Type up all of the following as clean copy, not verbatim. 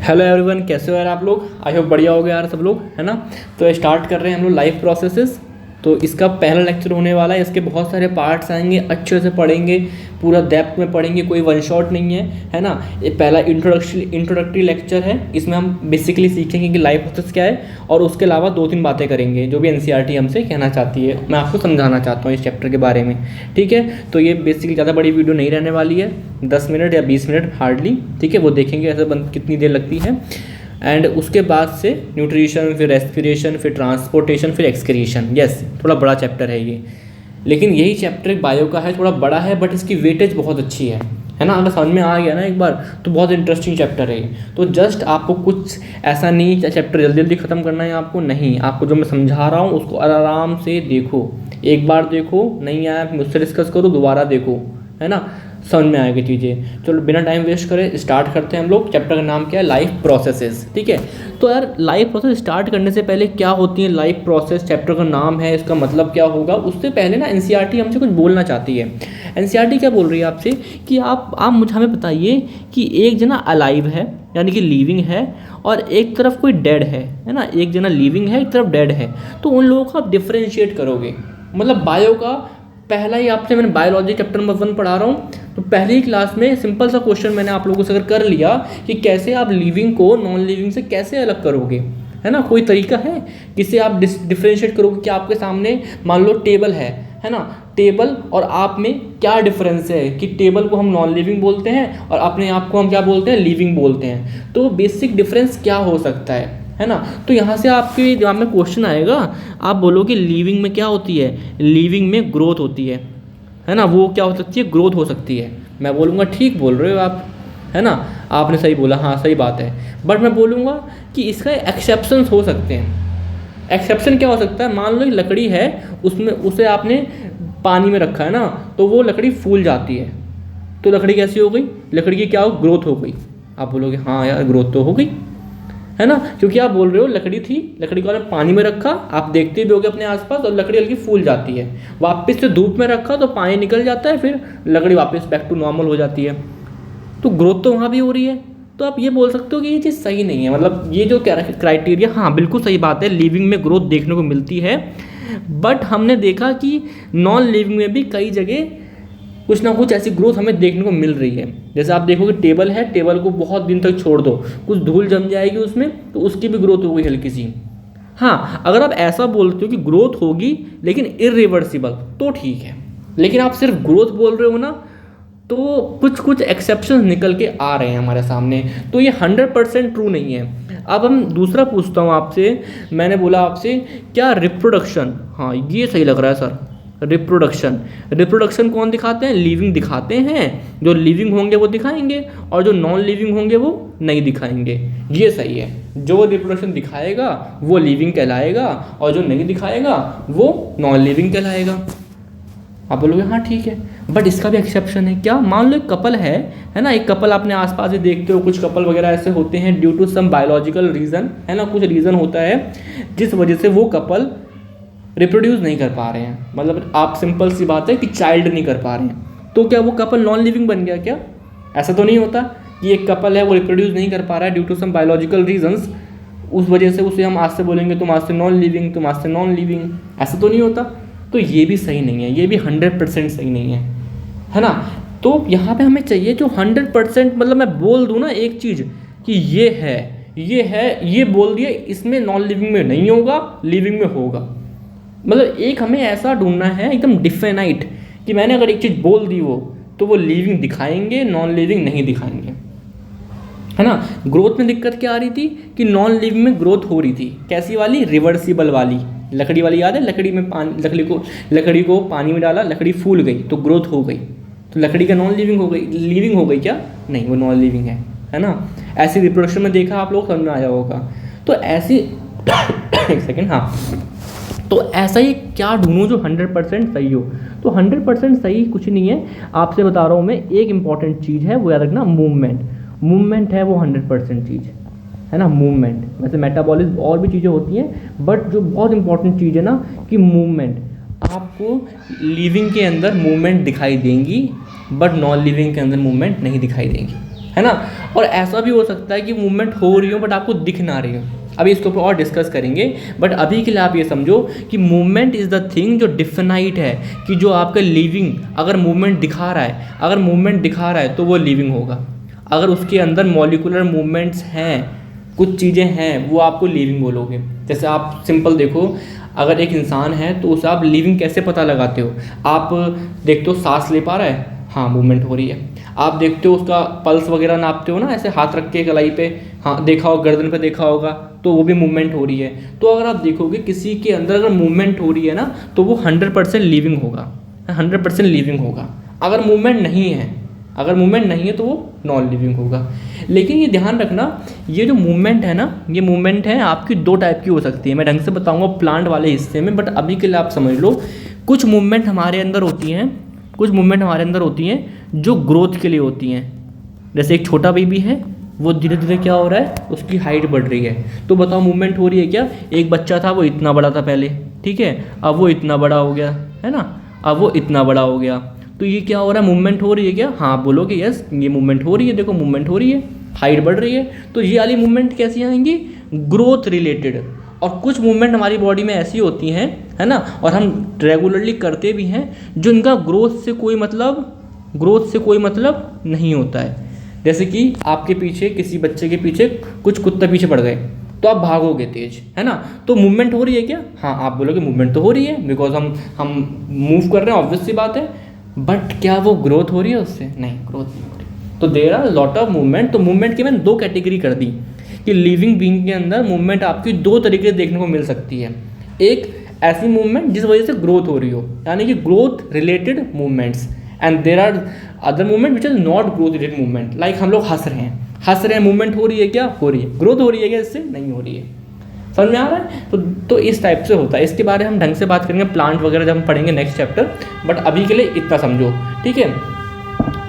Hello everyone, कैसे हो यार आप लोग। आई होप बढ़िया हो गया यार सब लोग, है ना। तो स्टार्ट कर रहे हैं हम लोग लाइफ प्रोसेसेस। तो इसका पहला लेक्चर होने वाला है, इसके बहुत सारे पार्ट्स आएंगे, अच्छे से पढ़ेंगे, पूरा डेप्थ में पढ़ेंगे, कोई वन शॉट नहीं है ना। ये पहला इंट्रोडक्टरी लेक्चर है, इसमें हम बेसिकली सीखेंगे कि लाइफ प्रोसेस क्या है, और उसके अलावा 2-3 बातें करेंगे जो भी एनसीईआरटी हमसे कहना चाहती है, मैं आपको समझाना चाहता हूँ इस चैप्टर के बारे में। ठीक है, तो ये बेसिकली ज़्यादा बड़ी वीडियो नहीं रहने वाली है, 10 मिनट या 20 मिनट हार्डली। ठीक है, वो देखेंगे ऐसे कितनी देर लगती है। एंड उसके बाद से न्यूट्रिशन, फिर रेस्पिरेशन, फिर ट्रांसपोर्टेशन, फिर एक्सक्रीशन। यस, थोड़ा बड़ा चैप्टर है ये, लेकिन यही चैप्टर बायो का है, थोड़ा बड़ा है, बट इसकी वेटेज बहुत अच्छी है ना। अगर समझ में आ गया ना एक बार तो बहुत इंटरेस्टिंग चैप्टर है ये। तो जस्ट आपको कुछ ऐसा नहीं चैप्टर जल्दी जल्दी ख़त्म करना है आपको, नहीं, आपको जो मैं समझा रहा हूँ उसको आराम से देखो, एक बार देखो, नहीं आया मुझसे डिस्कस करो, दोबारा देखो, है ना, समझ में आएगी चीज़ें। चलो बिना टाइम वेस्ट करे स्टार्ट करते हैं हम लोग। चैप्टर का नाम क्या है? Life processes. ठीक है, तो यार लाइफ प्रोसेस स्टार्ट करने से पहले क्या होती है लाइफ प्रोसेस, चैप्टर का नाम है, इसका मतलब क्या होगा, उससे पहले ना एनसीईआरटी हमसे कुछ बोलना चाहती है। एनसीईआरटी क्या बोल रही है आपसे कि आप हमें बताइए कि एक जना अलाइव है, यानी कि लिविंग है, और एक तरफ कोई डेड है ना। एक जना लिविंग है, एक तरफ डेड है, तो उन लोगों को आप डिफ्रेंशिएट करोगे। मतलब बायो का पहला ही आपसे, मैंने बायोलॉजी चैप्टर नंबर 1 पढ़ा रहा हूँ, तो पहली क्लास में सिंपल सा क्वेश्चन मैंने आप लोगों से अगर कर लिया कि कैसे आप लिविंग को नॉन लिविंग से कैसे अलग करोगे, है ना, कोई तरीका है किससे आप डिफ्रेंशिएट करोगे। कि आपके सामने मान लो टेबल है ना, टेबल और आप में क्या डिफरेंस है, कि टेबल को हम नॉन लिविंग बोलते हैं और अपने आप को हम क्या बोलते हैं, लिविंग बोलते हैं। तो बेसिक डिफरेंस क्या हो सकता है ना। तो यहाँ से आपके दिमाग में क्वेश्चन आएगा, आप बोलोगे लिविंग में क्या होती है, लिविंग में ग्रोथ होती है ना। वो क्या हो सकती है, ग्रोथ हो सकती है। मैं बोलूँगा ठीक बोल रहे हो आप, है ना, आपने सही बोला, हाँ सही बात है। बट मैं बोलूँगा कि इसका एक्सेप्शंस हो सकते हैं। एक्सेप्शन क्या हो सकता है, मान लो एक लकड़ी है, उसमें उसे आपने पानी में रखा है ना, तो वो लकड़ी फूल जाती है, तो लकड़ी कैसी हो गई, लकड़ी की क्या हो, ग्रोथ हो गई। आप बोलोगे हाँ यार ग्रोथ तो हो गई, है ना, क्योंकि आप बोल रहे हो लकड़ी थी, लकड़ी को आपने पानी में रखा, आप देखते भी होगे अपने आसपास, और लकड़ी हल्की फूल जाती है। वापस से धूप में रखा तो पानी निकल जाता है, फिर लकड़ी वापस बैक टू नॉर्मल हो जाती है। तो ग्रोथ तो वहाँ भी हो रही है। तो आप ये बोल सकते हो कि ये चीज़ सही नहीं है, मतलब ये जो क्राइटेरिया, हाँ बिल्कुल सही बात है, लिविंग में ग्रोथ देखने को मिलती है, बट हमने देखा कि नॉन लिविंग में भी कई जगह कुछ ना कुछ ऐसी ग्रोथ हमें देखने को मिल रही है। जैसे आप देखोगे टेबल है, टेबल को बहुत दिन तक छोड़ दो, कुछ धूल जम जाएगी उसमें, तो उसकी भी ग्रोथ हो गई हल्की सी। हाँ, अगर आप ऐसा बोलते हो कि ग्रोथ होगी लेकिन इरिवर्सिबल, तो ठीक है। लेकिन आप सिर्फ ग्रोथ बोल रहे हो ना, तो कुछ कुछ एक्सेप्शन निकल के आ रहे हैं हमारे सामने, तो ये 100% ट्रू नहीं है। अब हम दूसरा पूछता हूँ आपसे, मैंने बोला आपसे क्या रिप्रोडक्शन, हाँ ये सही लग रहा है सर, रिप्रोडक्शन कौन दिखाते हैं, लिविंग दिखाते हैं। जो लिविंग होंगे वो दिखाएंगे, और जो नॉन लिविंग होंगे वो नहीं दिखाएंगे। ये सही है, जो रिप्रोडक्शन दिखाएगा वो लिविंग कहलाएगा, और जो नहीं दिखाएगा वो नॉन लिविंग कहलाएगा। आप बोलोगे हाँ ठीक है, बट इसका भी एक्सेप्शन है। क्या, मान लो एक कपल है ना, एक कपल आपने आसपास ही देखते हो, कुछ कपल वगैरह ऐसे होते हैं due to some biological reason, है ना, कुछ रीज़न होता है जिस वजह से वो कपल रिप्रोड्यूस नहीं कर पा रहे हैं। मतलब आप सिंपल सी बात है कि चाइल्ड नहीं कर पा रहे हैं, तो क्या वो कपल नॉन लिविंग बन गया क्या? ऐसा तो नहीं होता कि एक कपल है वो रिप्रोड्यूस नहीं कर पा रहा है due to some biological reasons, उस वजह से उसे हम आज से बोलेंगे तुम आज से नॉन लिविंग, तुम आज से नॉन लिविंग, ऐसा तो नहीं होता। तो ये भी सही नहीं है, ये भी 100% सही नहीं है ना। तो यहाँ पे हमें चाहिए जो 100%, मतलब मैं बोल दूँ ना एक चीज़ कि ये है, ये बोल दिया, इसमें नॉन लिविंग में नहीं होगा, लिविंग में होगा। मतलब एक हमें ऐसा ढूंढना है एकदम डिफिनाइट कि मैंने अगर एक चीज़ बोल दी तो वो लिविंग दिखाएंगे, नॉन लिविंग नहीं दिखाएंगे, है ना। ग्रोथ में दिक्कत क्या आ रही थी कि नॉन लिविंग में ग्रोथ हो रही थी, कैसी वाली, रिवर्सिबल वाली, लकड़ी वाली, याद है, लकड़ी में पानी, लकड़ी को पानी में डाला, लकड़ी फूल गई तो ग्रोथ हो गई, तो लकड़ी का नॉन लिविंग हो गई, लिविंग हो गई क्या? नहीं, वो नॉन लिविंग है ना। ऐसी रिप्रोडक्शन में देखा आप लोग, समझ में आया होगा। तो ऐसी एक सेकेंड, हाँ, तो ऐसा ही क्या ढूंढूं जो 100% सही हो। तो 100% सही कुछ नहीं है, आपसे बता रहा हूँ मैं, एक इंपॉर्टेंट चीज़ है वो याद रखना, मूवमेंट है वो 100% चीज़ है ना। मूवमेंट, वैसे मेटाबॉलिज्म और भी चीज़ें होती हैं, बट जो बहुत इंपॉर्टेंट चीज़ है ना कि मूवमेंट, आपको लिविंग के अंदर मूवमेंट दिखाई देंगी, बट नॉन लिविंग के अंदर मूवमेंट नहीं दिखाई देंगी। है ना। और ऐसा भी हो सकता है कि मूवमेंट हो रही हो बट आपको दिख ना रही हो, अभी इसके ऊपर और डिस्कस करेंगे। बट अभी के लिए आप ये समझो कि मूवमेंट इज़ द थिंग जो डिफिनाइट है, कि जो आपका लिविंग अगर मूवमेंट दिखा रहा है, अगर मूवमेंट दिखा रहा है तो वो लिविंग होगा। अगर उसके अंदर मॉलिकुलर मूवमेंट्स हैं, कुछ चीज़ें हैं, वो आपको लिविंग बोलोगे। जैसे आप सिंपल देखो, अगर एक इंसान है तो उसे आप लिविंग कैसे पता लगाते हो? आप देखते हो सांस ले पा रहा है, हाँ मूवमेंट हो रही है। आप देखते हो उसका पल्स वगैरह नापते हो ना, ऐसे हाथ रख के कलाई पे, हाँ देखा होगा, गर्दन पे देखा होगा, तो वो भी मूवमेंट हो रही है। तो अगर आप देखोगे किसी के अंदर अगर मूवमेंट हो रही है ना, तो वो 100% लिविंग होगा, 100% लिविंग होगा। अगर मूवमेंट नहीं है, अगर मूवमेंट नहीं है तो वो नॉन लिविंग होगा। लेकिन ये ध्यान रखना, ये जो मूवमेंट है ना, ये मूवमेंट है आपकी दो टाइप की हो सकती है। मैं ढंग से बताऊंगा प्लांट वाले हिस्से में, बट अभी के लिए आप समझ लो, कुछ मूवमेंट हमारे अंदर होती हैं, कुछ मूवमेंट हमारे अंदर होती हैं जो ग्रोथ के लिए होती हैं। जैसे एक छोटा बेबी है, वो धीरे धीरे क्या हो रहा है, उसकी हाइट बढ़ रही है, तो बताओ मूवमेंट हो रही है क्या? एक बच्चा था वो इतना बड़ा था पहले, ठीक है, अब वो इतना बड़ा हो गया, है ना, अब वो इतना बड़ा हो गया, तो ये क्या हो रहा है, मूवमेंट हो रही है क्या? हाँ बोलोगे यस, ये मूवमेंट हो रही है, देखो मूवमेंट हो रही है, हाइट बढ़ रही है। तो ये वाली मूवमेंट कैसी आएंगी? Growth related. और कुछ मूवमेंट हमारी बॉडी में ऐसी होती हैं, है ना, और हम रेगुलरली करते भी हैं, जो इनका ग्रोथ से कोई मतलब नहीं होता है। जैसे कि आपके पीछे, किसी बच्चे के पीछे कुछ कुत्ते पीछे पड़ गए, तो आप भागोगे तेज, है ना, तो मूवमेंट हो रही है क्या? हाँ आप बोलोगे मूवमेंट तो हो रही है, बिकॉज हम मूव कर रहे हैं, ऑब्वियस सी बात है। बट क्या वो ग्रोथ हो रही है उससे? नहीं, ग्रोथ नहीं हो रही। तो there are lot of movement. तो मूवमेंट की मैंने दो कैटेगरी कर दी कि लिविंग बीइंग के अंदर मूवमेंट आपकी दो तरीके से देखने को मिल सकती है। एक ऐसी मूवमेंट जिस वजह से ग्रोथ हो रही हो, यानी कि growth related movements, and there are other movement which is not growth related movement. Like हम लोग हंस रहे हैं, मूवमेंट हो रही है क्या? हो रही है। ग्रोथ हो रही है क्या इससे? नहीं हो रही है। समझ में आ रहा है? तो इस टाइप से होता है। इसके बारे में हम ढंग से बात करेंगे प्लांट वगैरह जब हम पढ़ेंगे नेक्स्ट चैप्टर, बट अभी के लिए इतना समझो, ठीक है।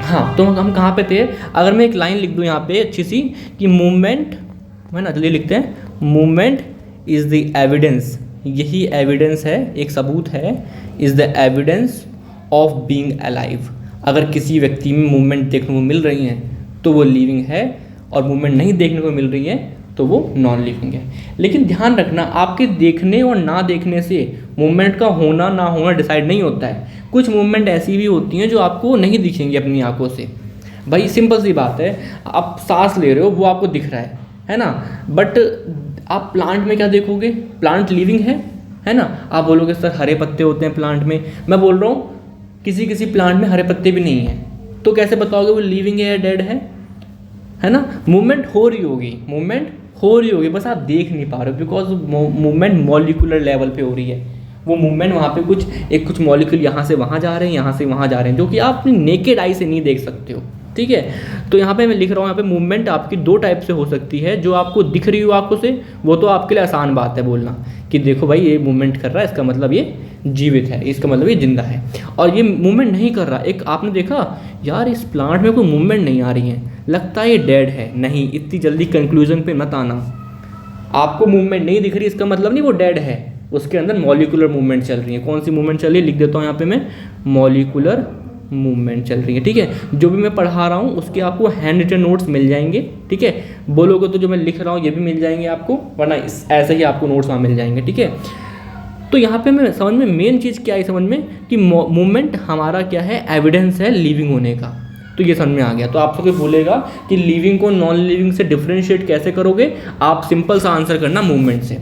हाँ, तो हम कहाँ पे थे? अगर मैं एक लाइन लिख दूँ यहाँ पे अच्छी सी कि मूवमेंट, है ना, जल्दी लिखते हैं, मूवमेंट इज़ द एविडेंस, यही एविडेंस है, एक सबूत है, is the evidence of being alive. अगर किसी व्यक्ति में मूवमेंट देखने को मिल रही है तो वो लिविंग है, और मूवमेंट नहीं देखने को मिल रही है तो वो नॉन लिविंग है। लेकिन ध्यान रखना, आपके देखने और ना देखने से मूवमेंट का होना ना होना डिसाइड नहीं होता है। कुछ मूवमेंट ऐसी भी होती हैं जो आपको नहीं दिखेंगी अपनी आंखों से। भाई सिंपल सी बात है, आप सांस ले रहे हो, वो आपको दिख रहा है ना, बट आप प्लांट में क्या देखोगे? प्लांट लिविंग है ना। आप बोलोगे सर हरे पत्ते होते हैं प्लांट में, मैं बोल रहा हूँ किसी किसी प्लांट में हरे पत्ते भी नहीं हैं, तो कैसे बताओगे वो लिविंग है या डेड है ना। मूवमेंट हो रही होगी, बस आप देख नहीं पा रहे हो, बिकॉज मूवमेंट मॉलिकुलर लेवल पे हो रही है। वो मूवमेंट वहाँ पे कुछ मॉलिक्यूल यहाँ से वहाँ जा रहे हैं, यहाँ से वहाँ जा रहे हैं, जो कि आप अपनी नेकेड आई से नहीं देख सकते हो, ठीक है। तो यहाँ पे मैं लिख रहा हूँ, यहाँ पे मूवमेंट आपकी दो टाइप से हो सकती है। जो आपको दिख रही हो आंखों से, वो तो आपके लिए आसान बात है बोलना कि देखो भाई ये मूवमेंट कर रहा है, इसका मतलब ये जीवित है, इसका मतलब ये जिंदा है। और ये मूवमेंट नहीं कर रहा, एक आपने देखा यार इस प्लांट में कोई मूवमेंट नहीं आ रही है, लगता है ये डेड है। नहीं, इतनी जल्दी कंक्लूजन पे मत आना। आपको मूवमेंट नहीं दिख रही इसका मतलब नहीं वो डेड है, उसके अंदर मॉलिकुलर मूवमेंट चल रही है। कौन सी मूवमेंट चल रही है लिख देता हूँ यहाँ पे मैं, मॉलिकुलर मूवमेंट चल रही है, ठीक है। जो भी मैं पढ़ा रहा हूँ उसके आपको हैंड रिटन नोट्स मिल जाएंगे, ठीक है। बोलोगे तो जो मैं लिख रहा हूँ ये भी मिल जाएंगे आपको, वरना ऐसे ही आपको नोट्स वहाँ मिल जाएंगे, ठीक है। तो यहाँ पे मैं समझ में मेन चीज़ क्या है समझ में कि मूवमेंट हमारा क्या है, एविडेंस है लिविंग होने का। तो ये समझ में आ गया। तो आपसे कोई बोलेगा कि लिविंग को नॉन लिविंग से डिफ्रेंशिएट कैसे करोगे, आप सिंपल सा आंसर करना मूवमेंट से,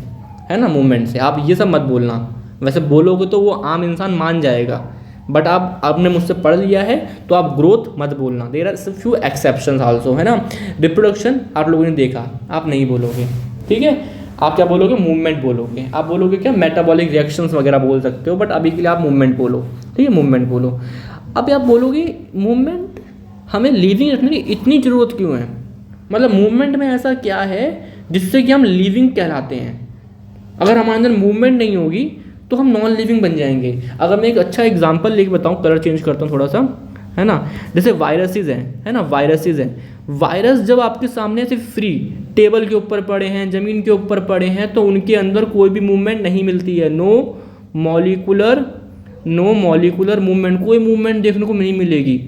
है ना, मूवमेंट से। आप ये सब मत बोलना, वैसे बोलोगे तो वो आम इंसान मान जाएगा, बट आपने मुझसे पढ़ लिया है तो आप ग्रोथ मत बोलना। There are few exceptions also, है ना। रिप्रोडक्शन आप लोगों ने देखा, आप नहीं बोलोगे, ठीक है। आप क्या बोलोगे? मूवमेंट बोलोगे। आप बोलोगे क्या? मेटाबॉलिक रिएक्शंस वगैरह बोल सकते हो, बट अभी के लिए आप मूवमेंट बोलो, ठीक है, मूवमेंट बोलो। अब आप बोलोगे मूवमेंट हमें लिविंग रखने की इतनी ज़रूरत क्यों है, मतलब मूवमेंट में ऐसा क्या है जिससे कि हम लिविंग कहलाते हैं। अगर हमारे अंदर मूवमेंट नहीं होगी तो हम नॉन लिविंग बन जाएंगे। अगर मैं एक अच्छा एग्जांपल लेके बताऊं, कलर चेंज करता हूं थोड़ा सा, है ना। जैसे वायरसेस हैं, है ना, वायरसेस हैं। वायरस जब आपके सामने से फ्री टेबल के ऊपर पड़े हैं, ज़मीन के ऊपर पड़े हैं, तो उनके अंदर कोई भी मूवमेंट नहीं मिलती है। नो मॉलिकुलर मूवमेंट, कोई मूवमेंट देखने को नहीं मिलेगी।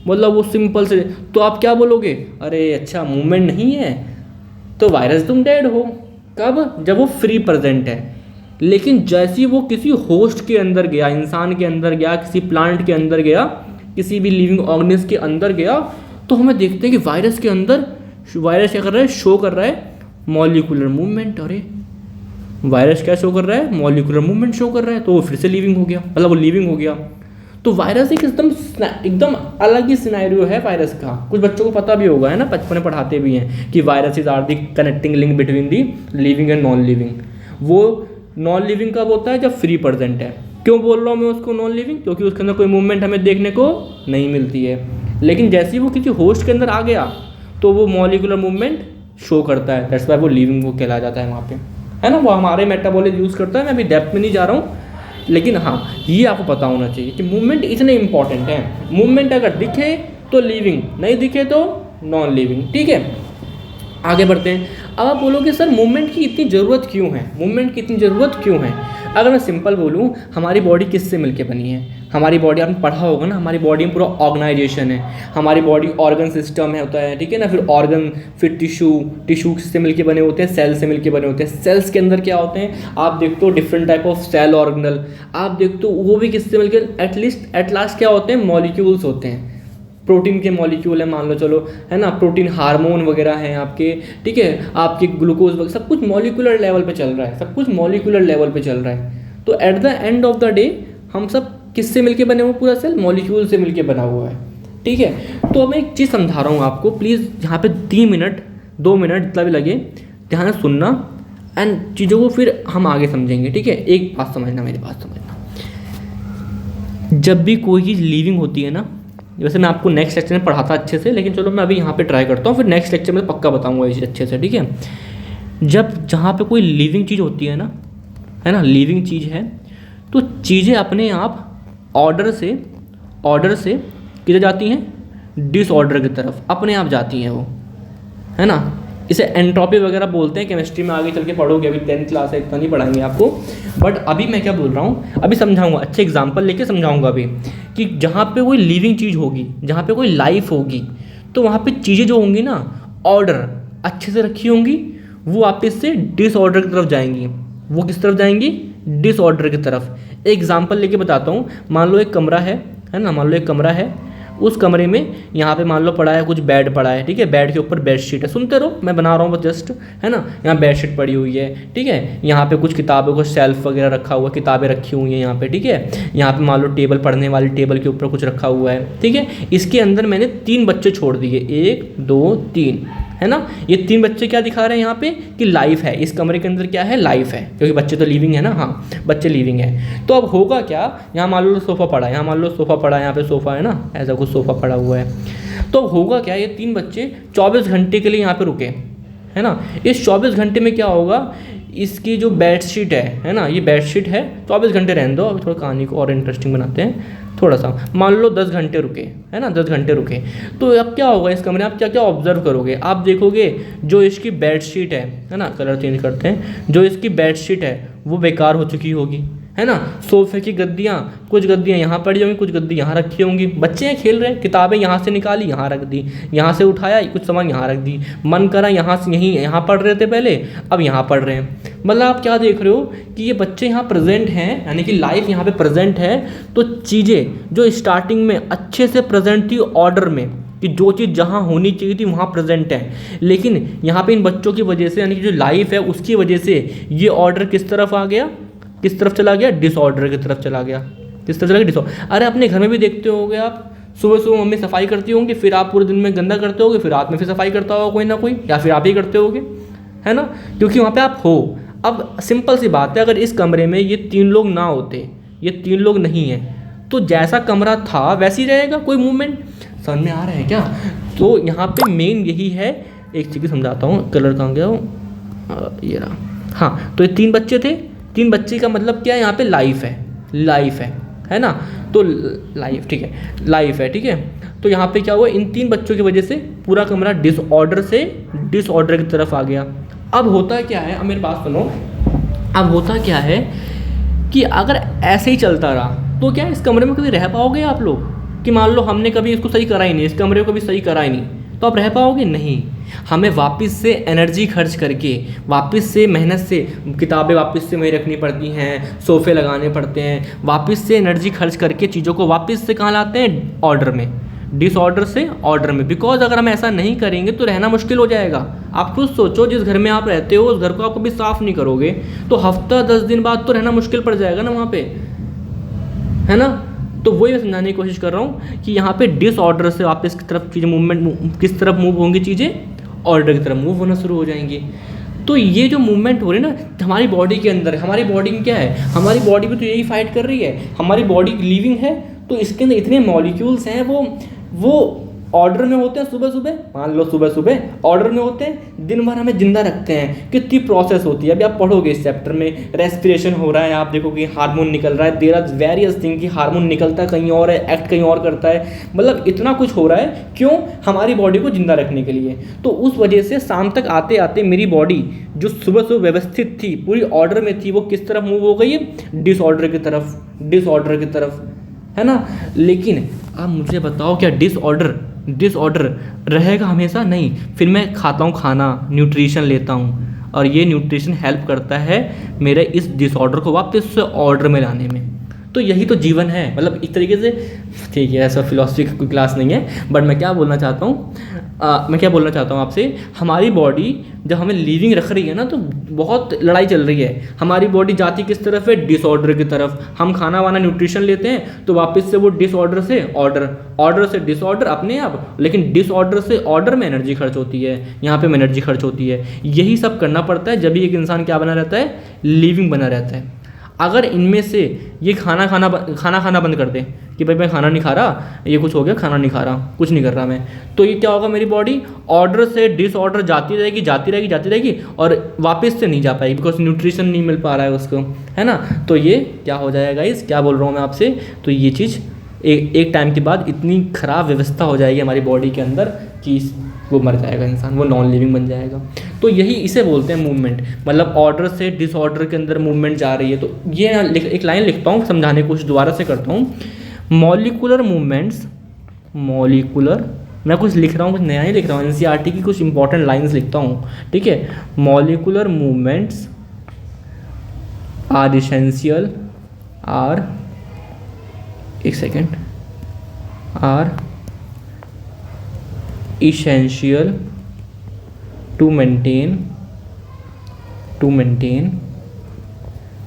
मतलब वो सिंपल से, तो आप क्या बोलोगे, अरे अच्छा मूवमेंट नहीं है तो वायरस तुम डेड हो। कब? जब वो फ्री प्रेजेंट है। लेकिन जैसे ही वो किसी होस्ट के अंदर गया, इंसान के अंदर गया, किसी प्लांट के अंदर गया, किसी भी लिविंग ऑर्गेनिज्म के अंदर गया, तो हमें देखते हैं कि वायरस के अंदर वायरस क्या कर रहा है, शो कर रहा है मॉलिक्यूलर मूवमेंट। अरे वायरस क्या शो कर रहा है, मॉलिक्यूलर मूवमेंट शो कर रहा है, तो वो फिर से लिविंग हो गया, मतलब वो लिविंग हो गया। तो वायरस एक एकदम अलग ही सिनेरियो है वायरस का। कुछ बच्चों को पता भी होगा, है ना, बचपन में पढ़ाते भी हैं कि viruses are the connecting link between the living and non living. वो नॉन लिविंग कब होता है, जब फ्री प्रेजेंट है। क्यों बोल रहा हूँ मैं उसको नॉन लिविंग, क्योंकि उसके अंदर कोई मूवमेंट हमें देखने को नहीं मिलती है। लेकिन जैसे ही वो किसी होस्ट के अंदर आ गया तो वो मॉलिक्यूलर मूवमेंट शो करता है, दैट्स व्हाई वो लिविंग वो कहला जाता है वहाँ पे, है ना। वो हमारे मेटाबॉलिज्म यूज़ करता है, मैं अभी डेप्थ में नहीं जा रहा हूँ, लेकिन हाँ ये आपको पता होना चाहिए कि मूवमेंट इतने इंपॉर्टेंट है। मूवमेंट अगर दिखे तो लिविंग, नहीं दिखे तो नॉन लिविंग, ठीक है। आगे बढ़ते हैं। अब आप बोलोगे सर मूवमेंट की इतनी ज़रूरत क्यों है, मूवमेंट की इतनी ज़रूरत क्यों है। अगर मैं सिंपल बोलूँ, हमारी बॉडी किससे मिलके बनी है, हमारी बॉडी आपने पढ़ा होगा ना, हमारी बॉडी में पूरा ऑर्गेनाइजेशन है, हमारी बॉडी ऑर्गन सिस्टम है होता है, ठीक है ना, फिर ऑर्गन, फिर टिश्यू से मिलके बने होते हैं, सेल से मिलके बने होते हैं। सेल्स के अंदर क्या होते हैं, आप देखते हो different type of cell organelle, आप देखते हो वो भी किससे मिलके एट लास्ट क्या होते हैं, मॉलिक्यूल्स होते हैं। प्रोटीन के मॉलिक्यूल है मान लो, चलो, है ना, प्रोटीन हार्मोन वगैरह हैं आपके, ठीक है, आपके ग्लूकोज वगैरह, सब कुछ मॉलिक्यूलर लेवल पे चल रहा है, सब कुछ मॉलिक्यूलर लेवल पे चल रहा है। तो at the end of the day हम सब किससे मिलके बने हुए, पूरा सेल मॉलिक्यूल से मिलके बना हुआ है, ठीक है। तो अब मैं एक चीज़ समझा रहा हूँ आपको, प्लीज़ यहाँ पे 3 मिनट 2 मिनट जितना भी लगे ध्यान से सुनना, एंड चीज़ों को फिर हम आगे समझेंगे, ठीक है। एक बात समझना, मेरी बात समझना, जब भी कोई चीज़ लिविंग होती है ना, वैसे मैं आपको नेक्स्ट लेक्चर में पढ़ाता अच्छे से, लेकिन चलो मैं अभी यहाँ पे ट्राई करता हूँ, फिर नेक्स्ट लेक्चर में पक्का बताऊँगा ये चीज़ अच्छे से, ठीक है। जब जहाँ पे कोई लिविंग चीज़ होती है ना, है ना, लिविंग चीज़ है, तो चीज़ें अपने आप ऑर्डर से किधर जाती हैं, डिसऑर्डर की तरफ अपने आप जाती हैं वो, है ना। इसे एंट्रोपी वगैरह बोलते हैं, केमिस्ट्री में आगे चल के पढ़ोगे, अभी 10th क्लास है, इतना नहीं पढ़ाएंगे आपको। बट अभी मैं क्या बोल रहा हूँ, अभी समझाऊंगा, अच्छे एग्जांपल लेके समझाऊंगा अभी, कि जहाँ पे कोई लिविंग चीज़ होगी, जहाँ पे कोई लाइफ होगी, तो वहाँ पे चीज़ें जो होंगी ना, ऑर्डर अच्छे से रखी होंगी, वो वापस से डिसऑर्डर की तरफ जाएंगी। वो किस तरफ जाएंगी, डिसऑर्डर की तरफ। एक एग्जांपल लेके बताता हूँ, मान लो एक कमरा है ना, मान लो एक कमरा है, उस कमरे में यहाँ पे मान लो पड़ा है, कुछ बेड पड़ा है, ठीक है, बेड के ऊपर बेडशीट है, सुनते रहो, मैं बना रहा हूँ बस जस्ट, है ना। यहाँ बेडशीट पड़ी हुई है, ठीक है, यहाँ पे कुछ किताबों को शेल्फ वगैरह रखा हुआ, किताबें रखी हुई हैं यहाँ पे, ठीक है। यहाँ पे मान लो टेबल, पढ़ने वाली टेबल के ऊपर कुछ रखा हुआ है, ठीक है। इसके अंदर मैंने 3 बच्चे छोड़ दिए, 1 2 3, है ना। ये 3 बच्चे क्या दिखा रहे हैं यहाँ पे, कि लाइफ है, इस कमरे के अंदर क्या है, लाइफ है, क्योंकि बच्चे तो लिविंग है ना, हाँ बच्चे लिविंग है। तो अब होगा क्या, यहाँ मान लो सोफ़ा पड़ा है, यहाँ मान लो सोफ़ा पड़ा है, यहाँ पे सोफ़ा है ना, ऐसा कुछ सोफ़ा पड़ा हुआ है। तो अब होगा क्या, ये 3 बच्चे 24 घंटे के लिए यहाँ पे रुके, है ना। इस 24 घंटे में क्या होगा, इसकी जो बेडशीट है ना, ये बेडशीट है, 24 घंटे रहने दो, अभी थोड़ा कहानी को और इंटरेस्टिंग बनाते हैं थोड़ा सा। मान लो 10 घंटे रुके, है ना, 10 घंटे रुके, तो अब क्या होगा इस कमरे में, आप क्या क्या ऑब्जर्व करोगे, आप देखोगे जो इसकी बेडशीट है ना, कलर चेंज करते हैं, जो इसकी बेडशीट है वो बेकार हो चुकी होगी, है ना। सोफे की गद्दियाँ, कुछ गद्दियाँ यहाँ पड़ी होंगी, कुछ गद्दी यहाँ रखी होंगी, बच्चे हैं खेल रहे हैं, किताबें यहाँ से निकाली यहाँ रख दी, यहाँ से उठाया कुछ सामान यहाँ रख दी, मन करा यहाँ से यहाँ पढ़ रहे थे पहले, अब यहाँ पढ़ रहे हैं। मतलब आप क्या देख रहे हो कि ये बच्चे यहाँ प्रेजेंट हैं, यानी कि लाइफ यहाँ पे प्रेजेंट है। तो चीज़ें जो स्टार्टिंग में अच्छे से प्रेजेंट थी ऑर्डर में, कि जो चीज़ जहाँ होनी चाहिए थी वहाँ प्रेजेंट है, लेकिन यहाँ पे इन बच्चों की वजह से, यानी कि जो लाइफ है उसकी वजह से ये ऑर्डर किस तरफ आ गया, किस तरफ चला गया, डिसऑर्डर की तरफ चला गया। किस तरफ चला गया, डिसऑर्डर। अरे अपने घर में भी देखते होंगे आप, सुबह सुबह मम्मी सफाई करती होंगी, फिर आप पूरे दिन में गंदा करते होगे, फिर रात में फिर सफाई करता होगा कोई ना कोई, या फिर आप ही करते होगे, है ना, क्योंकि वहाँ पे आप हो। अब सिंपल सी बात है, अगर इस कमरे में ये 3 लोग ना होते, ये 3 लोग नहीं हैं, तो जैसा कमरा था वैसे ही रहेगा, कोई मूवमेंट। समझ में आ रहा है क्या। तो यहाँ पे मेन यही है, एक चीज़ समझाता हूँ, कलर कहाँ गया हो, ये रहा, हाँ। तो ये 3 बच्चे थे, 3 बच्चे का मतलब क्या है, यहाँ पे लाइफ है, लाइफ है ना। तो लाइफ, ठीक है, लाइफ है, ठीक है। तो यहाँ पे क्या हुआ, इन 3 बच्चों की वजह से पूरा कमरा डिसऑर्डर से डिसऑर्डर की तरफ आ गया। अब होता क्या है, अब मेरी बात सुनो, अब होता क्या है कि अगर ऐसे ही चलता रहा तो क्या इस कमरे में कभी रह पाओगे आप लोग, कि मान लो हमने कभी इसको सही करा ही नहीं, इस कमरे को भी सही करा ही नहीं, तो आप रह पाओगे? नहीं। हमें वापस से एनर्जी खर्च करके, वापस से मेहनत से, किताबें वापस से वहीं रखनी पड़ती हैं, सोफ़े लगाने पड़ते हैं, वापस से एनर्जी खर्च करके चीज़ों को वापस से कहाँ लाते हैं? ऑर्डर में, डिसऑर्डर से ऑर्डर में। बिकॉज अगर हम ऐसा नहीं करेंगे तो रहना मुश्किल हो जाएगा। आप खुद सोचो, जिस घर में आप रहते हो उस घर को आप कभी साफ़ नहीं करोगे तो हफ्ता 10 दिन बाद तो रहना मुश्किल पड़ जाएगा ना वहाँ पे, है ना? तो वही मैं समझाने की कोशिश कर रहा हूँ कि यहाँ पे डिसऑर्डर से वापस की तरफ चीज़ें मूवमेंट किस तरफ मूव होंगी, चीज़ें ऑर्डर की तरफ मूव होना शुरू हो जाएंगी। तो ये जो मूवमेंट हो रही है ना हमारी बॉडी के अंदर, हमारी बॉडी में क्या है? हमारी बॉडी भी तो यही फाइट कर रही है। हमारी बॉडी लिविंग है तो इसके अंदर इतने मॉलिक्यूल्स हैं, वो ऑर्डर में होते हैं। सुबह सुबह मान लो, सुबह सुबह ऑर्डर में होते हैं, दिन भर हमें जिंदा रखते हैं। कितनी प्रोसेस होती है, अभी आप पढ़ोगे इस चैप्टर में। रेस्पिरेशन हो रहा है, आप देखोगे हार्मोन निकल रहा है, देयर आर वेरियस थिंग कि हार्मोन निकलता है कहीं और है, एक्ट कहीं और करता है, मतलब इतना कुछ हो रहा है। क्यों? हमारी बॉडी को जिंदा रखने के लिए। तो उस वजह से शाम तक आते आते मेरी बॉडी जो सुबह सुबह व्यवस्थित थी, पूरी ऑर्डर में थी, वो किस तरफ मूव हो गई है? डिसऑर्डर की तरफ, डिसऑर्डर की तरफ, है ना? लेकिन आप मुझे बताओ, क्या डिसऑर्डर रहेगा हमेशा? नहीं। फिर मैं खाता हूँ खाना, न्यूट्रिशन लेता हूँ, और ये न्यूट्रिशन हेल्प करता है मेरे इस डिसऑर्डर को वापस से ऑर्डर में लाने में। तो यही तो जीवन है। मतलब एक तरीके से, ठीक है, ऐसा फिलॉसफी की कोई क्लास नहीं है, बट मैं क्या बोलना चाहता हूँ आपसे, हमारी बॉडी जब हमें लिविंग रख रही है ना तो बहुत लड़ाई चल रही है। हमारी बॉडी जाती किस तरफ है? डिसऑर्डर की तरफ। हम खाना वाना न्यूट्रिशन लेते हैं तो वापस से वो डिसऑर्डर से ऑर्डर, ऑर्डर से डिसऑर्डर अपने आप, लेकिन डिसऑर्डर से ऑर्डर में एनर्जी खर्च होती है, यहाँ पे एनर्जी खर्च होती है। यही सब करना पड़ता है जब भी एक इंसान क्या बना रहता है? लिविंग बना रहता है। अगर इनमें से ये खाना खाना बंद कर दे कि भाई मैं खाना नहीं खा रहा, ये कुछ हो गया, खाना नहीं खा रहा, कुछ नहीं कर रहा मैं, तो ये क्या होगा? मेरी बॉडी ऑर्डर से डिसऑर्डर जाती रहेगी और वापस से नहीं जा पाएगी, बिकॉज न्यूट्रिशन नहीं मिल पा रहा है उसको, है ना? तो ये क्या हो जाएगा? इस क्या बोल रहा हूँ मैं आपसे, तो ये चीज़ एक टाइम के बाद इतनी ख़राब व्यवस्था हो जाएगी हमारी बॉडी के अंदर कि वो मर जाएगा इंसान, वो नॉन लिविंग बन जाएगा। तो यही इसे बोलते हैं मूवमेंट, मतलब ऑर्डर से डिसऑर्डर के अंदर मूवमेंट जा रही है। तो ये एक लाइन लिखता हूँ, समझाने की कोशिश दोबारा से करता हूँ। मॉलिकुलर मूवमेंट्स, मैं कुछ लिख रहा हूँ, कुछ नया ही लिख रहा हूँ, एनसीईआरटी की कुछ इंपॉर्टेंट लाइन्स लिखता हूँ, ठीक है? Molecular movements are essential, are essential to maintain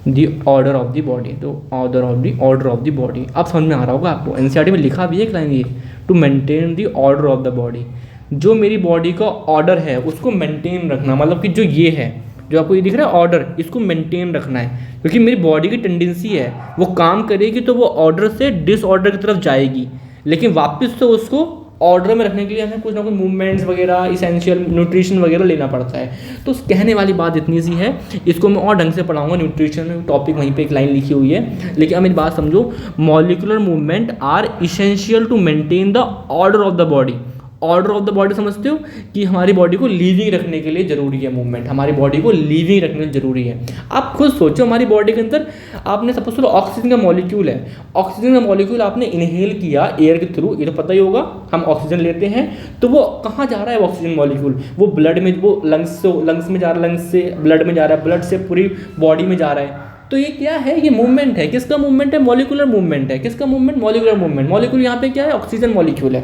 the order of the body। तो order of the body अब समझ में आ रहा होगा आपको, एनसीईआरटी में लिखा भी है एक लाइन, ये to maintain the order of the body. जो मेरी बॉडी का ऑर्डर है उसको मेंटेन रखना, मतलब कि जो ये है, जो आपको ये दिख रहा है ऑर्डर, इसको मेंटेन रखना है। क्योंकि मेरी बॉडी की टेंडेंसी है वो काम करेगी तो वो ऑर्डर से डिसऑर्डर की तरफ जाएगी, लेकिन वापस से उसको ऑर्डर में रखने के लिए हमें कुछ ना कुछ मूवमेंट्स वगैरह, इसेंशियल न्यूट्रिशन वगैरह लेना पड़ता है। तो कहने वाली बात इतनी सी है, इसको मैं और ढंग से पढ़ाऊंगा, न्यूट्रिशन में टॉपिक वहीं पे एक लाइन लिखी हुई है। लेकिन अब मेरी बात समझो, molecular movement are essential to maintain the order of the body. Order of the body समझते हो कि हमारी बॉडी को लिविंग रखने के लिए ज़रूरी है मूवमेंट, हमारी बॉडी को लिविंग रखने के लिए ज़रूरी है। आप खुद सोचो, हमारी बॉडी के अंदर आपने सपोज करो ऑक्सीजन का मॉलिक्यूल है, ऑक्सीजन का मॉलिक्यूल आपने इनहेल किया एयर के थ्रू, ये तो पता ही होगा, हम ऑक्सीजन लेते हैं तो वो कहाँ जा रहा है ऑक्सीजन मॉलिक्यूल? वो ब्लड में, वो लंग्स में जा रहा है, लंग्स से ब्लड में जा रहा है, ब्लड से पूरी बॉडी में जा रहा है। तो ये क्या है? ये मूवमेंट है। किसका मूवमेंट है? मॉलिकुलर मूवमेंट है। किसका मूवमेंट? Molecular movement. मॉलिक्यूल यहाँ पे क्या है? ऑक्सीजन मॉलिक्यूल है।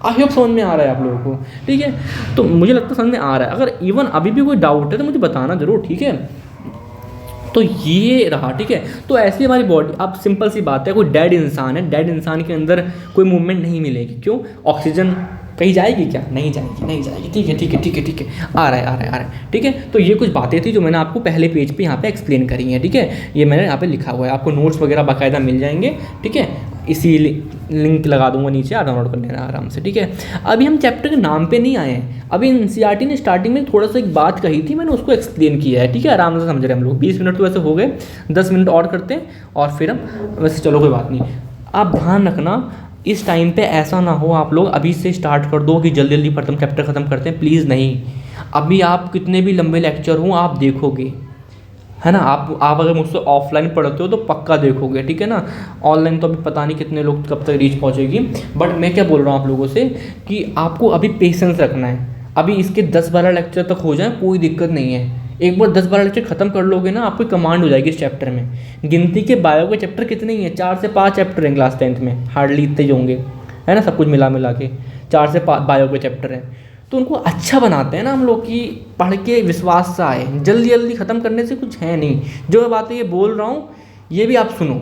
आई होप समझ में आ रहा है आप लोगों को, ठीक है? तो मुझे लगता है समझ में आ रहा है। अगर इवन अभी भी कोई डाउट है तो मुझे बताना ज़रूर, ठीक है? तो ये रहा, ठीक है? तो ऐसी हमारी बॉडी, अब सिंपल सी बात है, कोई डेड इंसान है, डेड इंसान के अंदर कोई मूवमेंट नहीं मिलेगी। क्यों? ऑक्सीजन कहीं जाएगी क्या? नहीं जाएगी। ठीक है, आ रहा है, ठीक है? तो ये कुछ बातें थी जो मैंने आपको पहले पेज पे यहाँ पे एक्सप्लेन करी हैं, ठीक है? ये मैंने यहाँ पे लिखा हुआ है, आपको नोट्स वगैरह बाकायदा मिल जाएंगे, ठीक है? इसी लिंक लगा दूंगा नीचे, आप डाउनलोड कर लेना आराम से, ठीक है? अभी हम चैप्टर के नाम पे नहीं आए हैं। अभी एनसीईआरटी ने स्टार्टिंग में थोड़ा सा एक बात कही थी, मैंने उसको एक्सप्लेन किया है, ठीक है? आराम से समझ रहे हम लोग। 20 मिनट तो वैसे हो गए, 10 मिनट और करते हैं और फिर हम, वैसे चलो कोई बात नहीं। आप ध्यान रखना, इस टाइम पे ऐसा ना हो आप लोग अभी से स्टार्ट कर दो कि जल्दी जल्दी चैप्टर ख़त्म करते हैं, प्लीज़ नहीं। अभी आप कितने भी लंबे लेक्चर हों आप देखोगे, है ना। आप अगर मुझसे ऑफलाइन पढ़ते हो तो पक्का देखोगे, ठीक है ना। ऑनलाइन तो अभी पता नहीं कितने लोग कब तक रीच पहुंचेगी, बट मैं क्या बोल रहा हूँ आप लोगों से कि आपको अभी पेशेंस रखना है। अभी इसके 10-12 लेक्चर तक हो जाए कोई दिक्कत नहीं है। एक बार 10-12 लेक्चर खत्म कर लोगे ना, आपको कमांड हो जाएगी इस चैप्टर में। गिनती के बायो के चैप्टर कितने ही हैं, 4 से 5 चैप्टर हैं क्लास 10th में, हार्डली इतने ही होंगे, है ना। सब कुछ मिला के 4 से 5 बायो के चैप्टर हैं। तो उनको अच्छा बनाते हैं ना हम लोग, कि पढ़ के विश्वास सा आए। जल्दी जल्दी ख़त्म करने से कुछ है नहीं। जो मैं बातें ये बोल रहा हूँ ये भी आप सुनो,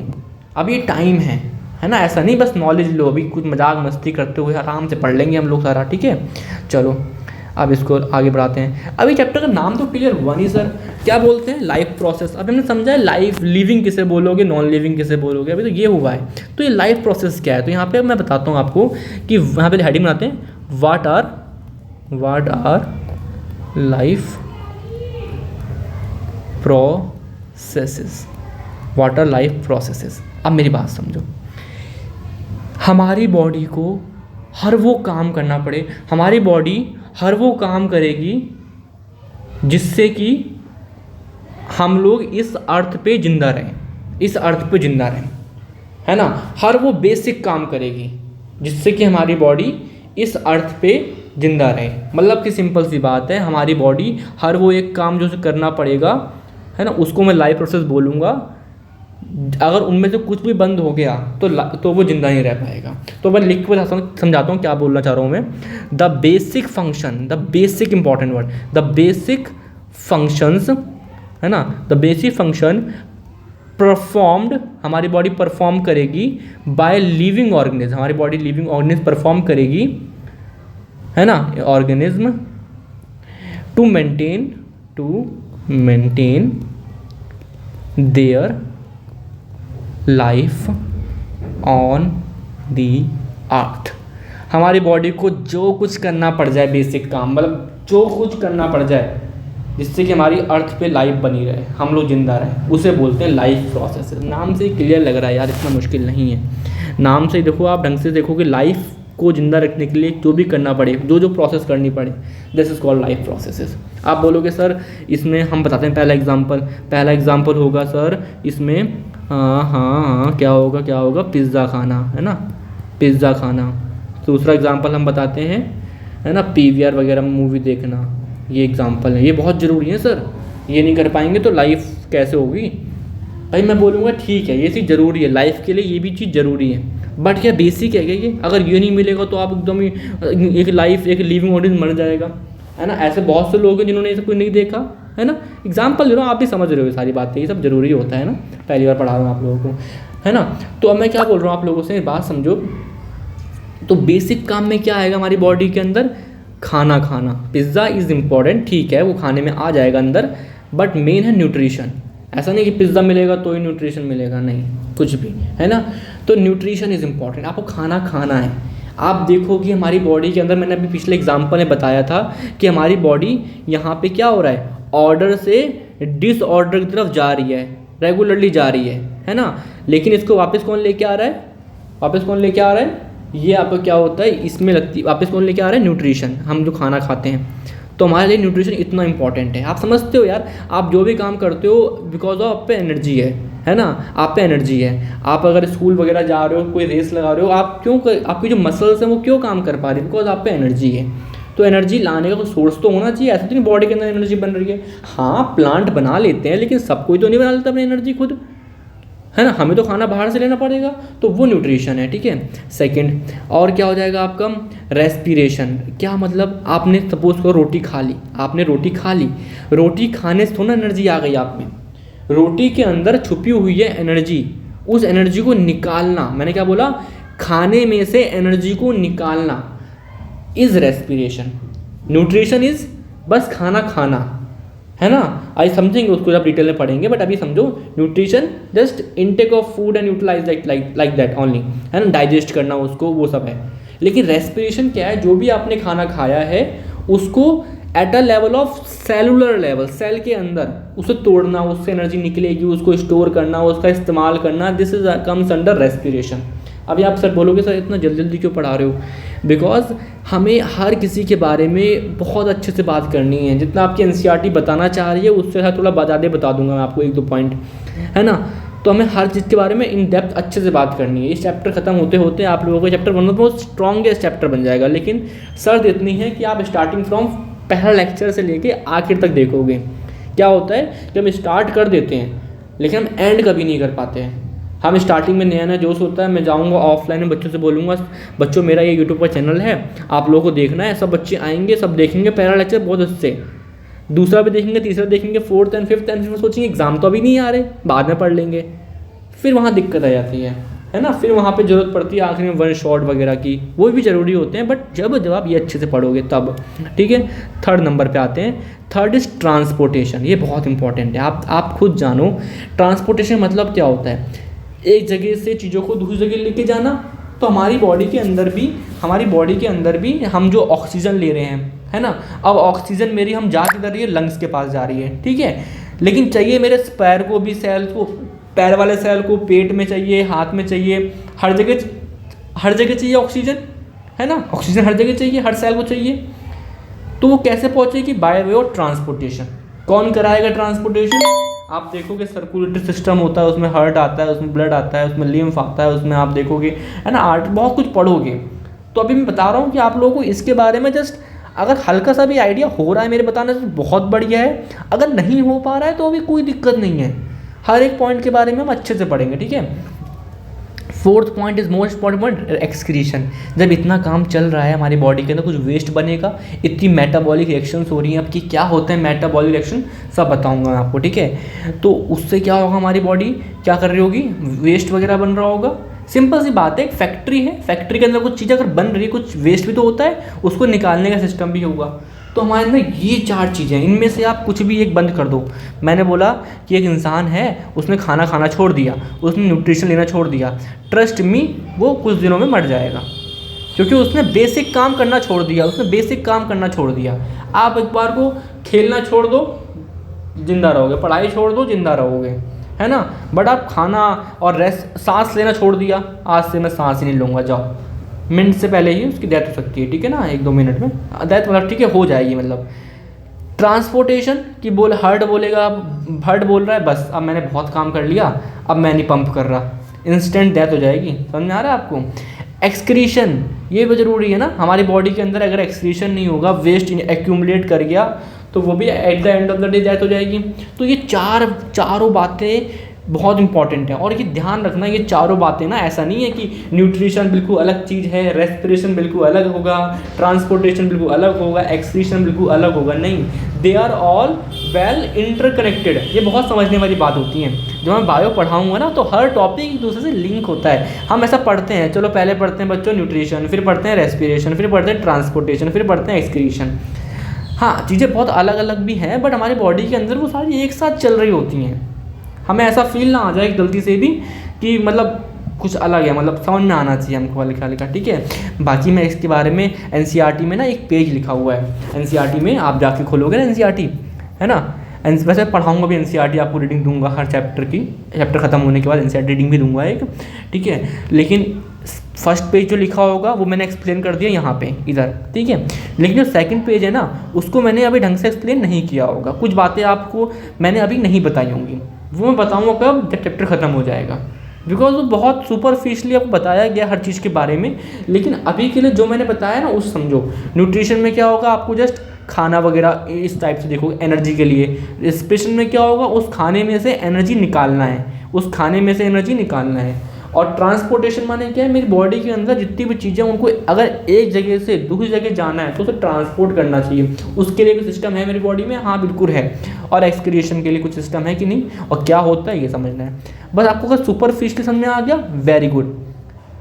अभी टाइम है ना। ऐसा नहीं बस नॉलेज लो, अभी कुछ मजाक मस्ती करते हुए आराम से पढ़ लेंगे हम लोग सारा, ठीक है। चलो अब इसको आगे बढ़ाते हैं। अभी चैप्टर का नाम तो क्लियर हुआ नहीं सर, क्या बोलते हैं, लाइफ प्रोसेस। अब हमने समझा है लाइफ, लिविंग किसे बोलोगे, नॉन लिविंग किसे बोलोगे, अभी तो ये हुआ है। तो ये लाइफ प्रोसेस क्या है, तो यहाँ पे मैं बताता हूँ आपको कि यहाँ पे हेडिंग बनाते हैं, what our life processes, what our life processes. अब मेरी बात समझो, हमारी बॉडी को हर वो काम करना पड़े, हमारी बॉडी हर वो काम करेगी जिससे कि हम लोग इस अर्थ पे जिंदा रहें, इस अर्थ पे जिंदा रहें, है ना। हर वो बेसिक काम करेगी जिससे कि हमारी बॉडी इस अर्थ पे जिंदा रहे। मतलब कि सिंपल सी बात है, हमारी बॉडी हर वो एक काम जो उसे करना पड़ेगा, है ना, उसको मैं लाइफ प्रोसेस बोलूँगा। अगर उनमें से कुछ भी बंद हो गया तो वो जिंदा नहीं रह पाएगा। तो मैं लिख के समझाता हूँ क्या बोलना चाह रहा हूँ मैं। The basic function, the basic important word, the basic functions, है ना, द बेसिक फंक्शन परफॉर्म्ड, हमारी बॉडी परफॉर्म करेगी बाय लिविंग ऑर्गेनिज्म, हमारी बॉडी लिविंग ऑर्गेनिज्म परफॉर्म करेगी, है ना, organism to maintain their life on the earth. हमारी body को जो कुछ करना पड़ जाए, बेसिक काम, मतलब जो कुछ करना पड़ जाए जिससे कि हमारी अर्थ पे लाइफ बनी रहे, हम लोग जिंदा रहें, उसे बोलते हैं लाइफ प्रोसेस। नाम से क्लियर लग रहा है यार, इतना मुश्किल नहीं है। नाम से देखो, आप ढंग से देखो कि लाइफ को जिंदा रखने के लिए जो भी करना पड़े, जो प्रोसेस करनी पड़े, this is called life processes. आप बोलोगे सर इसमें हम बताते हैं पहला एग्जाम्पल होगा सर इसमें, हाँ क्या होगा, पिज़्ज़ा खाना, है ना, पिज़्ज़ा खाना। दूसरा एग्जाम्पल हम बताते हैं, है ना, PVR वगैरह मूवी देखना, ये एग्जाम्पल है। ये बहुत ज़रूरी है सर, ये नहीं कर पाएंगे तो लाइफ कैसे होगी भाई। मैं बोलूँगा ठीक है, ये चीज़ ज़रूरी है लाइफ के लिए, ये भी चीज़ ज़रूरी है, बट क्या बेसिक है क्या ये? अगर ये नहीं मिलेगा तो आप एकदम ही एक लिविंग ऑर्गेनिज्म मर जाएगा, है ना। ऐसे बहुत से लोग हैं जिन्होंने ऐसा कोई नहीं देखा, है ना। एग्जाम्पल दे रहा हूँ, आप भी समझ रहे हो सारी बातें, ये सब जरूरी होता है ना, पहली बार पढ़ा रहा हूँ आप लोगों को, है ना। तो अब मैं क्या बोल रहा हूँ आप लोगों से, बात समझो। तो बेसिक काम में क्या आएगा हमारी बॉडी के अंदर, खाना खाना। पिज़्ज़ा इज़ इम्पॉर्टेंट, ठीक है, वो खाने में आ जाएगा अंदर, बट मेन है न्यूट्रिशन। ऐसा नहीं कि पिज़्ज़ा मिलेगा तो ही न्यूट्रिशन मिलेगा, नहीं, कुछ भी, है ना। तो न्यूट्रिशन इज़ इम्पॉर्टेंट, आपको खाना खाना है। आप देखो कि हमारी बॉडी के अंदर, मैंने अभी पिछले एग्जाम्पल में बताया था कि हमारी बॉडी यहाँ पे क्या हो रहा है, ऑर्डर से डिसऑर्डर की तरफ जा रही है, रेगुलरली जा रही है ना। लेकिन इसको वापस कौन लेके आ रहा है, ये आपको क्या होता है, इसमें लगती वापस कौन लेके आ रहा है, न्यूट्रिशन। हम जो खाना खाते हैं, तो हमारे लिए न्यूट्रिशन इतना इंपॉर्टेंट है। आप समझते हो यार, आप जो भी काम करते हो बिकॉज ऑफ आप पे एनर्जी है ना, आप पे एनर्जी है। आप अगर स्कूल वगैरह जा रहे हो, कोई रेस लगा रहे हो, आपकी जो मसल्स हैं वो क्यों काम कर पा रही है, बिकॉज आप पे एनर्जी है। तो एनर्जी लाने का कोई सोर्स तो होना चाहिए, ऐसा तो नहीं बॉडी के अंदर एनर्जी बन रही है। हाँ प्लांट बना लेते हैं, लेकिन सब कोई तो नहीं बना लेता अपनी एनर्जी खुद, है ना। हमें तो खाना बाहर से लेना पड़ेगा, तो वो न्यूट्रिशन है, ठीक है। सेकंड और क्या हो जाएगा आपका, रेस्पिरेशन। क्या मतलब, आपने सपोज करो रोटी खा ली, रोटी खाने से थोड़ा एनर्जी आ गई आप में, रोटी के अंदर छुपी हुई है एनर्जी, उस एनर्जी को निकालना, मैंने क्या बोला, खाने में से एनर्जी को निकालना इज रेस्पिरेशन। न्यूट्रिशन इज बस खाना खाना, है ना। आज समझेंगे उसको जब डिटेल में पढ़ेंगे, बट अभी समझो, nutrition just intake of food and utilize like that only, है ना, डाइजेस्ट करना उसको, वो सब है। लेकिन रेस्पिरेशन क्या है, जो भी आपने खाना खाया है उसको at a level of cellular level, cell के अंदर उसे तोड़ना, उससे एनर्जी निकलेगी, उसको स्टोर करना, उसका इस्तेमाल करना, this is comes under respiration. अभी आप सर बोलोगे सर इतना जल्दी जल्दी क्यों पढ़ा रहे हो, बिकॉज हमें हर किसी के बारे में बहुत अच्छे से बात करनी है। जितना आपकी एनसीईआरटी बताना चाह रही है उससे थोड़ा ज़्यादा बता दूंगा मैं आपको, 1-2 पॉइंट, है ना। तो हमें हर चीज़ के बारे में इन डेप्थ अच्छे से बात करनी है। इस चैप्टर खत्म होते होते आप लोगों का चैप्टर 1 बहुत स्ट्रॉन्गेस्ट चैप्टर बन जाएगा। लेकिन शर्त इतनी है कि आप स्टार्टिंग फ्रॉम पहला लेक्चर से लेके आखिर तक देखोगे। क्या होता है कि हम स्टार्ट कर देते हैं लेकिन हम एंड कभी नहीं कर पाते हैं। हम स्टार्टिंग में नया नया जोश होता है, मैं जाऊंगा ऑफलाइन में बच्चों से बोलूँगा बच्चों मेरा ये यूट्यूब पर चैनल है, आप लोगों को देखना है। सब बच्चे आएंगे, सब देखेंगे पहला लेक्चर बहुत अच्छे, दूसरा भी देखेंगे, तीसरा देखेंगे, फोर्थ एंड फिफ्थ सोचेंगे एग्जाम तो अभी नहीं आ रहे, बाद में पढ़ लेंगे। फिर वहाँ दिक्कत आ जाती है ना। फिर वहाँ पे ज़रूरत पड़ती है आखिर में वन शॉट वगैरह की, वो भी ज़रूरी होते हैं, बट जब आप ये अच्छे से पढ़ोगे तब, ठीक है। थर्ड नंबर पे आते हैं। Third is transportation. ये बहुत इंपॉर्टेंट है, आप खुद जानो ट्रांसपोर्टेशन मतलब क्या होता है। एक जगह से चीज़ों को दूसरी जगह लेके जाना। तो हमारी बॉडी के अंदर भी हम जो ऑक्सीजन ले रहे हैं, है ना। अब ऑक्सीजन मेरी हम जा किधर रही है, लंग्स के पास जा रही है, ठीक है। लेकिन चाहिए मेरे पैर को भी, सेल को, पैर वाले सेल को पेट में चाहिए, हाथ में चाहिए, हर जगह चाहिए ऑक्सीजन, है ना। ऑक्सीजन हर जगह चाहिए, हर सेल को चाहिए। तो वो कैसे पहुँचेगी, बाय वे ऑफ ट्रांसपोर्टेशन। कौन कराएगा ट्रांसपोर्टेशन, आप देखोगे सर्कुलेटरी सिस्टम होता है, उसमें हार्ट आता है, उसमें ब्लड आता है, उसमें लिम्फ आता है, उसमें आप देखोगे, है ना, आर्ट, बहुत कुछ पढ़ोगे। तो अभी मैं बता रहा हूँ कि आप लोगों को इसके बारे में जस्ट अगर हल्का सा भी आइडिया हो रहा है मेरे बताने से बहुत बढ़िया है, अगर नहीं हो पा रहा है तो अभी कोई दिक्कत नहीं है। हर एक पॉइंट के बारे में हम अच्छे से पढ़ेंगे, ठीक है। Fourth point is most important point, excretion. जब इतना काम चल रहा है हमारी बॉडी के अंदर, कुछ वेस्ट बनेगा, इतनी मेटाबॉलिक रिएक्शंस हो रही हैं। अब कि क्या होता है मेटाबॉलिक रिएक्शन, सब बताऊंगा मैं आपको, ठीक है। तो उससे क्या होगा, हमारी बॉडी क्या कर रही होगी, वेस्ट वगैरह बन रहा होगा। सिंपल सी बात है, एक फैक्ट्री है, फैक्ट्री के अंदर कुछ चीज़ अगर बन रही है, कुछ वेस्ट भी तो होता है, उसको निकालने का सिस्टम भी होगा। तो हमारे अंदर ये 4 चीज़ें हैं, इनमें से आप कुछ भी एक बंद कर दो। मैंने बोला कि एक इंसान है, उसने खाना खाना छोड़ दिया, उसने न्यूट्रिशन लेना छोड़ दिया, ट्रस्ट मी वो कुछ दिनों में मर जाएगा, क्योंकि उसने बेसिक काम करना छोड़ दिया। आप एक बार को खेलना छोड़ दो, जिंदा रहोगे, पढ़ाई छोड़ दो, जिंदा रहोगे, है ना। बट आप खाना और रेस्ट, सांस लेना छोड़ दिया, आज से मैं सांस ही नहीं लूँगा, जाओ, मिनट से पहले ही उसकी डेथ हो सकती है, ठीक है ना, 1-2 मिनट में डेथ, मतलब ठीक है, हो जाएगी। मतलब ट्रांसपोर्टेशन की हार्ट बोलेगा, हार्ट बोल रहा है बस अब मैंने बहुत काम कर लिया, अब मैं नहीं पंप कर रहा, इंस्टेंट डेथ हो जाएगी। समझ में आ रहा है आपको। एक्सक्रीशन, ये भी ज़रूरी है ना, हमारी बॉडी के अंदर अगर एक्सक्रीशन नहीं होगा, वेस्ट एक्यूमुलेट कर गया, तो वो भी at the end of the day death हो जाएगी। तो ये चारों बातें बहुत इंपॉर्टेंट है। और ये ध्यान रखना, ये चारों बातें ना, ऐसा नहीं है कि न्यूट्रिशन बिल्कुल अलग चीज़ है, रेस्पिरेशन बिल्कुल अलग होगा, ट्रांसपोर्टेशन बिल्कुल अलग होगा, एक्सक्रीशन बिल्कुल अलग होगा, नहीं, they are all well interconnected. ये बहुत समझने वाली बात होती है। जब मैं बायो पढ़ाऊँगा ना, तो हर टॉपिक एक दूसरे से लिंक होता है। हम ऐसा पढ़ते हैं, चलो पहले पढ़ते हैं बच्चों न्यूट्रिशन, फिर पढ़ते हैं रेस्पिरेशन, फिर पढ़ते हैं ट्रांसपोर्टेशन, फिर पढ़ते हैं एक्सक्रीशन। हाँ, चीज़ें बहुत अलग अलग भी हैं, बट हमारी बॉडी के अंदर वो सारी एक साथ चल रही होती हैं। हमें ऐसा फील ना आ जाए गलती से भी कि मतलब कुछ अलग है, मतलब समझ में आना चाहिए हमको वाले ख्याल का, ठीक है। बाकी मैं इसके बारे में एनसीईआरटी में ना एक पेज लिखा हुआ है, एनसीईआरटी में आप जाके खोलोगे ना एनसीईआरटी, है ना। वैसे पढ़ाऊँगा भी एनसीईआरटी, आपको रीडिंग दूंगा हर चैप्टर की, चैप्टर खत्म होने के बाद एनसीईआरटी रीडिंग भी दूंगा एक, ठीक है। लेकिन फर्स्ट पेज जो लिखा होगा वो मैंने एक्सप्लेन कर दिया यहाँ पे इधर, ठीक है। लेकिन जो सेकंड पेज है ना, उसको मैंने अभी ढंग से एक्सप्लेन नहीं किया होगा, कुछ बातें आपको मैंने अभी नहीं बताई होंगी, वो मैं बताऊँगा कब, जब चैप्टर ख़त्म हो जाएगा। बिकॉज वो बहुत सुपरफिशली आपको बताया गया हर चीज़ के बारे में। लेकिन अभी के लिए जो मैंने बताया ना, उस समझो। न्यूट्रिशन में क्या होगा, आपको जस्ट खाना वगैरह इस टाइप से देखो एनर्जी के लिए। रेस्पिरेशन में क्या होगा, उस खाने में से एनर्जी निकालना है, और ट्रांसपोर्टेशन माने क्या है, मेरी बॉडी के अंदर जितनी भी चीज़ें, उनको अगर एक जगह से दूसरी जगह जाना है तो उसे ट्रांसपोर्ट करना चाहिए। उसके लिए कोई सिस्टम है मेरी बॉडी में, हाँ बिल्कुल है। और एक्सक्रीशन के लिए कुछ सिस्टम है कि नहीं, और क्या होता है ये समझना है बस आपको। अगर सुपरफिशियल समझ में आ गया, वेरी गुड,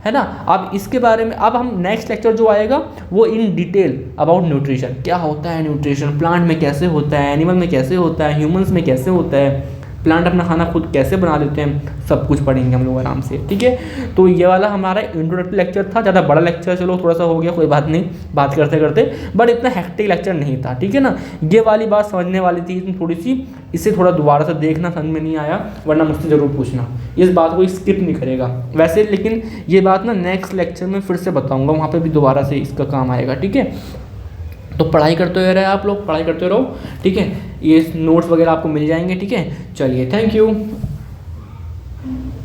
है ना। अब इसके बारे में अब हम नेक्स्ट लेक्चर जो आएगा वो इन डिटेल अबाउट न्यूट्रिशन, क्या होता है न्यूट्रिशन, प्लांट में कैसे होता है, एनिमल में कैसे होता है, ह्यूमंस में कैसे होता है, प्लांट अपना खाना खुद कैसे बना लेते हैं, सब कुछ पढ़ेंगे हम लोग आराम से, ठीक है। तो ये वाला हमारा इंट्रोडक्टरी लेक्चर था, ज़्यादा बड़ा लेक्चर चलो थोड़ा सा हो गया, कोई बात नहीं, बात करते करते, बट इतना हेक्टिक लेक्चर नहीं था, ठीक है ना। ये वाली बात समझने वाली थी थोड़ी सी, इसे थोड़ा दोबारा से देखना, समझ में नहीं आया वरना मुझसे ज़रूर पूछना, इस बात को स्किप नहीं करेगा वैसे, लेकिन ये बात ना नेक्स्ट लेक्चर में फिर से बताऊँगा, वहाँ पर भी दोबारा से इसका काम आएगा, ठीक है। तो पढ़ाई करते रहे आप लोग, पढ़ाई करते रहो, ठीक है। ये नोट्स वगैरह आपको मिल जाएंगे, ठीक है। चलिए, थैंक यू।